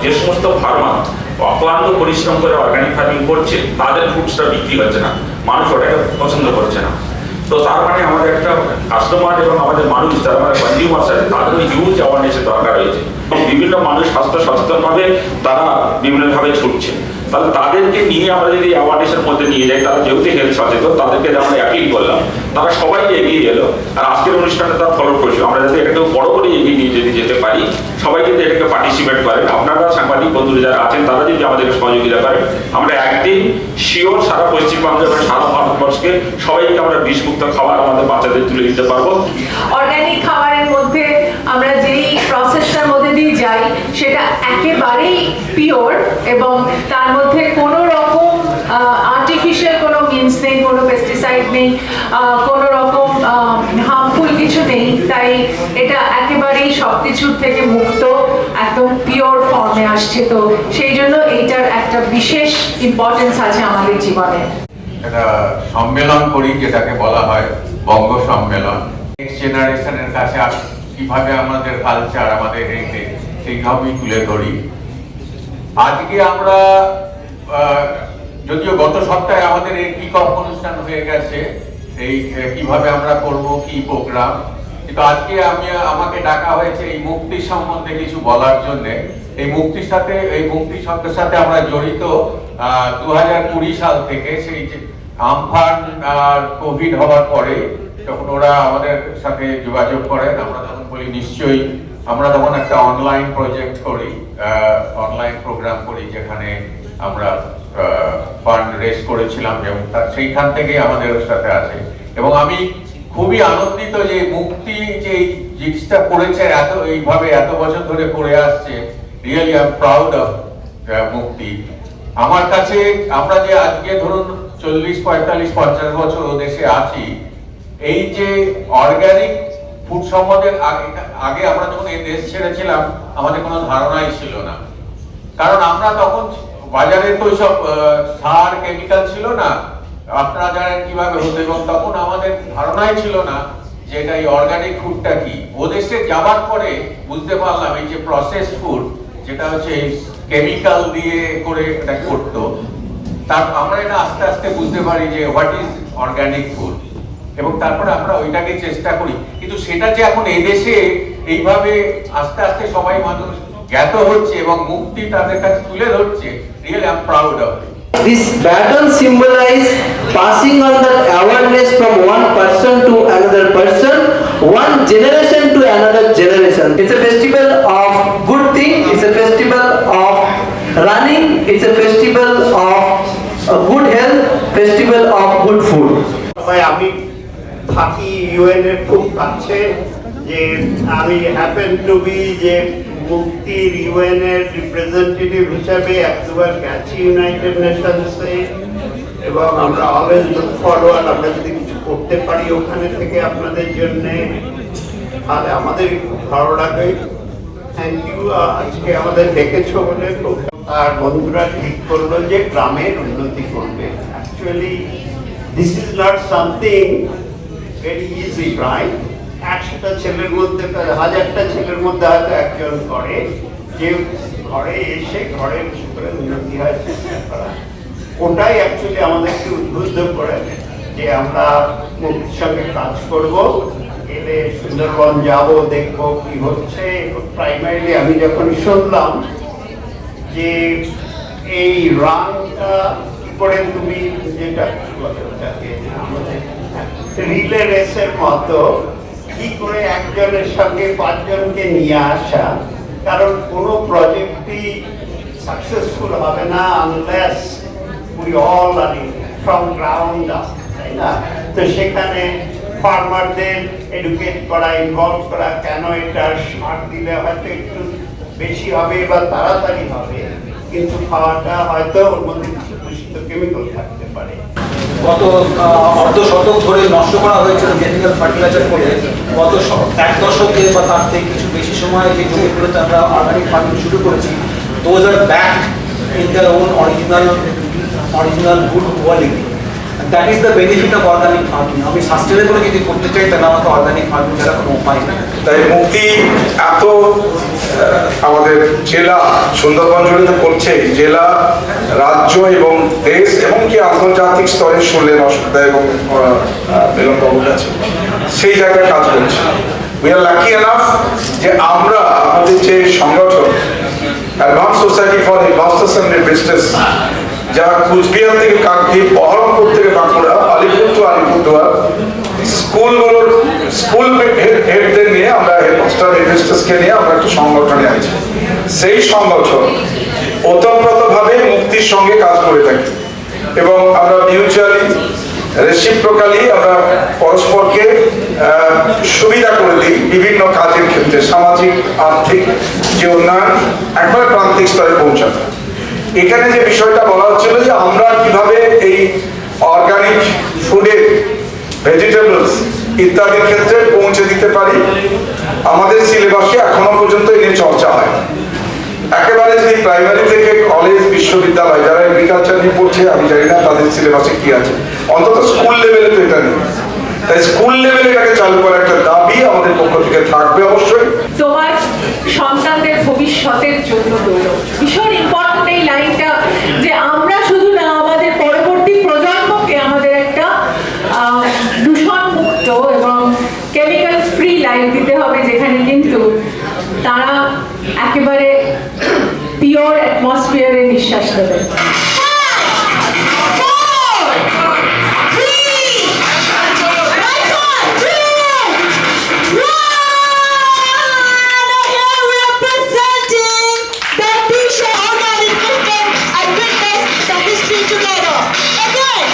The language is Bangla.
যে সমস্ত ফার্মার অক্লান্ত পরিশ্রম করে অর্গানিক ফার্মিং করছে তাদের ফুডসটা বিক্রি হচ্ছে না, মানুষ ওটাকে পছন্দ করছে না। তো তার মানে আমাদের একটা কাস্টমার এবং আমাদের মানুষ যারা আমাদের কনজিউমার্স আছে তাদেরও হিউজ অ্যাওয়ারনেসের দরকার রয়েছে। এবং বিভিন্ন মানুষ স্বাস্থ্য সচেতনভাবে তারা বিভিন্নভাবে ছুটছে। তাহলে তাদেরকে নিয়ে আমরা যদি অ্যাওয়ারনেসের মধ্যে নিয়ে যাই, তারা যেহেতু হেলথ সচেতন, তাদেরকে আমরা অ্যাপিল করলাম, তারা সবাই এগিয়ে এলো। আর আজকের অনুষ্ঠানে তারা ফলো করছে। আমরা যাতে এটাকে বড় করে এগিয়ে নিয়ে যদি যেতে পারি, সবাই যদি এটাকে পার্টিসিপেট করেন, আপনারা সাংবাদিক বন্ধুরা যারা আছেন তারা যদি আমাদেরকে সহযোগিতা করেন, আমরা একদিন শিওর সারা পশ্চিমবঙ্গ এবং সারা ভারতবর্ষকে সবাইকে আমরা বিষমুক্ত খাবার আমাদের বাচ্চাদের তুলে দিতে পারবো। অর্গানিক খাবারের মধ্যে আমরা যেই প্রসেসটার মধ্যে দিয়ে যাই সেটা একেবারেই পিওর এবং তার মধ্যে কোনো রকম আর্টিফিশিয়াল কোনো মিনস নেই, কোনো পেস্টিসাইড নেই, কোনো রকম হার্মফুল কিছু নেই। তাই এটা একেবারেই সব কিছুর থেকে মুক্ত, একদম পিওর ফর্মে আসছে। তো সেই জন্য এইটার একটা বিশেষ ইম্পর্টেন্স আছে আমাদের জীবনে। একটা সম্মেলন করি যেটাকে বলা হয় বঙ্গ সম্মেলন। নেক্সট জেনারেশনের কাছে কিভাবে আমাদের কালচার, আমাদের হেরিটেজ সেইভাবেই তুলে ধরি। আজকে আমরা যদিও গত সপ্তাহে আমাদের এই কিক অফ অনুষ্ঠান হয়ে গেছে, এই কিভাবে আমরা করব কি প্রোগ্রাম, কিন্তু আজকে আমাকে ডাকা হয়েছে এই মুক্তি সম্বন্ধে কিছু বলার জন্য। এই মুক্তির সঙ্গের সাথে আমরা জড়িত 2020 সাল থেকে। সেই যে আমফান আর কোভিড হওয়ার পরে যখন ওরা আমাদের সাথে যোগাযোগ করেন, আমরা তখন বলি নিশ্চয়ই। আমরা তখন একটা অনলাইন প্রজেক্ট করি, অনলাইন প্রোগ্রাম করি, যেখানে আমরা ফান্ড রেজ করেছিলাম এবং সেইখান থেকেই আমাদের সাথে আছে। এবং আমি খুবই আনন্দিত যে মুক্তি যে জিনিসটা করেছে, এইভাবে এত বছর ধরে করে আসছে। Really I am proud of মুক্তি। আমার কাছে আমরা যে আজকে ধরুন 40, 45, 50 বছর ও দেশে আছি, এই যে অর্গানিক ফুড সম্বন্ধে আগে আমরা যখন এই দেশ ছেড়েছিলাম আমাদের কোনো ধারণাই ছিল না। কারণ আমরা তখন বাজারে তো সব সার কেমিক্যাল ছিল না, আপনারা জানেন কিভাবে হতো, এবং তখন আমাদের ধারণাই ছিল না যে এটা এই অর্গানিক ফুডটা কি। ও দেশে যাবার পরে বুঝতে পারলাম এই যে প্রসেস ফুড, যেটা হচ্ছে কেমিক্যাল দিয়ে করে এটা করতো, তার আমরা এটা আস্তে আস্তে বুঝতে পারি যে হোয়াট ইজ অর্গানিক ফুড, এবং তারপরে আমরা ওইটাকে চেষ্টা করি। কিন্তু সেটা যে এখন এদেশে এইভাবে আস্তে আস্তে সবাই মানুষ জ্ঞাত হচ্ছে এবং মুক্তি তাদের কাছে তুলে ধরছে, really I am proud of it. This battle symbolizes passing on the awareness from one person to another person, one generation to another generation. It's a festival of good thing, it's a festival of running, it's a festival of good health, festival of good food. আমি থাকি ইউএন এর খুব কাছে, যে আমি হ্যাপেন টু বি যে মুক্তির ইউএন এর রিপ্রেজেন্টেটিভ হিসাবে একবার গেছি ইউনাইটেড নেশনসে, এবং আমরা অলওয়েজ লুক ফরওয়ার্ড, আমরা যদি কিছু করতে পারি ওখানে থেকে আপনাদের জন্য, তাহলে আমাদের খুব ভালো লাগে। Thank you. আজকে আমাদের ডেকেছো বলে খুব। আর বন্ধুরা ঠিক করলো যে গ্রামের উন্নতি করবে। Actually this is not something very easy, right? 100টা ছেলের মধ্যে, 1000টা ছেলের মধ্যে হয়তো একজন করে যে ঘরে এসে ঘরের করে উন্নতি হয় চেষ্টা করা। ওটাই অ্যাকচুয়ালি আমাদেরকে উদ্বুদ্ধ করে যে আমরা মুক্তির সঙ্গে কাজ করব, এলে সুন্দরবন যাব, দেখবো কি হচ্ছে। প্রাইমারিলি আমি যখন শুনলাম যে এই রানটা কি করে তুমি যেটা আমাদের রিলে রেসের মতো কি করে একজনের সঙ্গে 5 জনকে নিয়ে আসা, কারণ কোনো প্রজেক্টই সাকসেসফুল হবে না unless we all are from ground up, তাই না? তো সেখানে ফার্মারদের এডুকেট করা, ইনভলভ করা, কেন এটা সার দিলে হয়তো একটু বেশি হবে বা তাড়াতাড়ি হবে, কিন্তু খাওয়াটা হয়তো ওর মধ্যে কিছু দূষিত কেমিক্যাল থাকতে পারে। গত অর্ধ শতক ধরে নষ্ট করা হয়েছিল কেমিক্যাল ফার্টিলাইজার করে। গত 1 দশকে বা তার থেকে কিছু বেশি সময় যে জমিগুলোতে আমরা অর্গানিক ফার্মিং শুরু করেছি, those are back in their own original good quality. That is the benefit of organic farming. আমি সাস্টেনেবল যদি করতে চাই তাহলে আমাকে অর্গানিক ফার্মিং ছাড়া কোনো উপায় নেই। তাই মুক্তি এত আমাদের জেলা সুন্দরবন জুড়ে তো করছে, জেলা, রাজ্য এবং দেশ এবং কি আন্তর্জাতিক স্তরে শুনলেন অসুবিধা এবং মিলনবাবুর কাছে সেই জায়গায় কাজ করছে। উই আর লাকি এনাফ যে আমরা আমাদের যে সংগঠন advance society for investors and investors, যা কুচবিহার থেকে কাকদ্বীপ, বহরমপুর থেকে বাঁকুড়া, আলিপুর টু আলিপুরদুয়ার, স্কুলগুলোর স্কুল হেডদের নিয়ে আমরা হেডমাস্টার ইনভেস্টার্সকে নিয়ে আমরা একটা সংগঠনে আছি। সেই সংগঠন ওতপ্রোতভাবে মুক্তির সঙ্গে কাজ করে থাকি এবং আমরা মিউচুয়ালি রেসিপ্রোকালি আমরা পরস্পরকে সুবিধা করে দিই বিভিন্ন কাজের ক্ষেত্রে, সামাজিক, আর্থিক যে উন্নয়ন একবারে প্রান্তিক স্তরে পৌঁছানো। এখানে যে বিষয়টা বলা হচ্ছিল যে আমরা কিভাবে এই অর্গানিক ফুডের ভেজিটেবলস ইত্যাদির ক্ষেত্রে পৌঁছে দিতে পারি, আমাদের সিলেবাসে এখনো পর্যন্ত এ নিয়ে চর্চা হয়। একেবারে যদি প্রাইমারি থেকে কলেজ, বিশ্ববিদ্যালয় যারা এগ্রিকালচার নিয়ে পড়ছে, আমি জানি না তাদের সিলেবাসে কি আছে, অন্তত স্কুল লেভেলে তো এটা নেই। তাই স্কুল লেভেলে এটাকে চালু করার একটা দাবি আমাদের পক্ষ থেকে থাকবে অবশ্যই। তোমার সন্তানদের ভবিষ্যতের জন্য ভীষণ ইম্পর্টেন্ট এই লাইনটা, যে আমরা শুধু না আমাদের পরবর্তী প্রজন্মকে আমাদের একটা দূষণ মুক্ত এবং কেমিক্যাল ফ্রি লাইফ দিতে হবে, যেখানে কিন্তু তারা একেবারে পিওর অ্যাটমসফিয়ারে নিঃশ্বাস নেবে। Together. Again.